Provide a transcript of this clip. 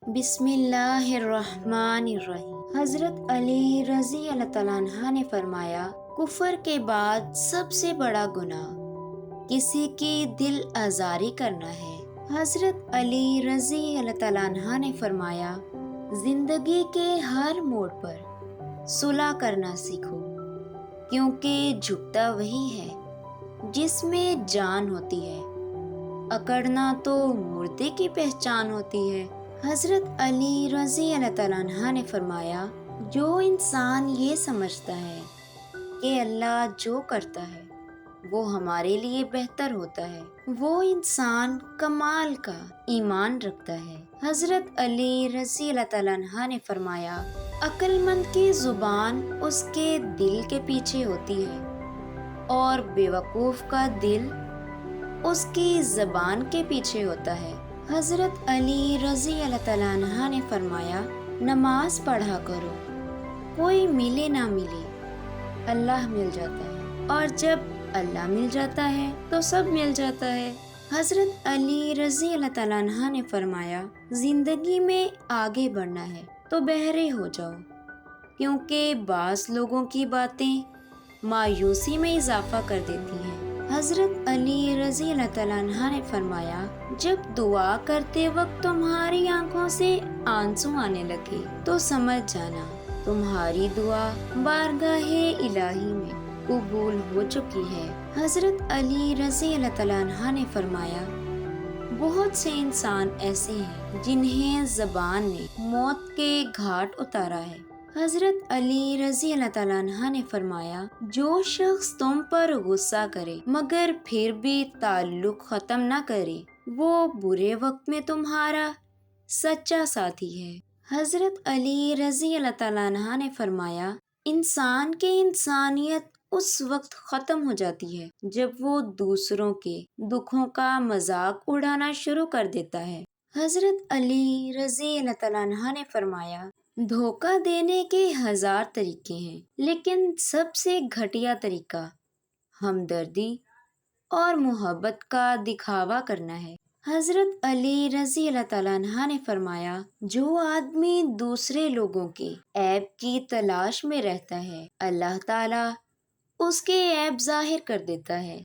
بسم اللہ الرحمن الرحیم۔ حضرت علی رضی اللہ تعالیٰ عنہ نے فرمایا، کفر کے بعد سب سے بڑا گناہ کسی کی دل آزاری کرنا ہے۔ حضرت علی رضی اللہ تعالیٰ عنہ نے فرمایا، زندگی کے ہر موڑ پر صلح کرنا سیکھو، کیونکہ جھکتا وہی ہے جس میں جان ہوتی ہے، اکڑنا تو مردے کی پہچان ہوتی ہے۔ حضرت علی رضی اللہ تعالیٰ عنہ نے فرمایا، جو انسان یہ سمجھتا ہے کہ اللہ جو کرتا ہے وہ ہمارے لیے بہتر ہوتا ہے، وہ انسان کمال کا ایمان رکھتا ہے۔ حضرت علی رضی اللہ تعالیٰ عنہ نے فرمایا، عقل مند کی زبان اس کے دل کے پیچھے ہوتی ہے اور بے وقوف کا دل اس کی زبان کے پیچھے ہوتا ہے۔ حضرت علی رضی اللہ تعالیٰ عنہ نے فرمایا، نماز پڑھا کرو، کوئی ملے نہ ملے اللہ مل جاتا ہے، اور جب اللہ مل جاتا ہے تو سب مل جاتا ہے۔ حضرت علی رضی اللہ تعالیٰ عنہ نے فرمایا، زندگی میں آگے بڑھنا ہے تو بہرے ہو جاؤ، کیونکہ بعض لوگوں کی باتیں مایوسی میں اضافہ کر دیتی ہیں۔ حضرت علی رضی اللہ تعالیٰ عنہ نے فرمایا، جب دعا کرتے وقت تمہاری آنکھوں سے آنسو آنے لگے تو سمجھ جانا تمہاری دعا بارگاہ الہی میں قبول ہو چکی ہے۔ حضرت علی رضی اللہ تعالیٰ عنہ نے فرمایا، بہت سے انسان ایسے ہیں جنہیں زبان نے موت کے گھاٹ اتارا ہے۔ حضرت علی رضی اللہ تعالیٰ عنہ نے فرمایا، جو شخص تم پر غصہ کرے مگر پھر بھی تعلق ختم نہ کرے، وہ برے وقت میں تمہارا سچا ساتھی ہے۔ حضرت علی رضی اللہ تعالیٰ عنہ نے فرمایا، انسان کی انسانیت اس وقت ختم ہو جاتی ہے جب وہ دوسروں کے دکھوں کا مذاق اڑانا شروع کر دیتا ہے۔ حضرت علی رضی اللہ تعالیٰ عنہ نے فرمایا، دھوکہ دینے کے 1000 طریقے ہیں، لیکن سب سے گھٹیا طریقہ ہمدردی اور محبت کا دکھاوا کرنا ہے۔ حضرت علی رضی اللہ تعالیٰ عنہ نے فرمایا، جو آدمی دوسرے لوگوں کے عیب کی تلاش میں رہتا ہے، اللہ تعالیٰ اس کے عیب ظاہر کر دیتا ہے۔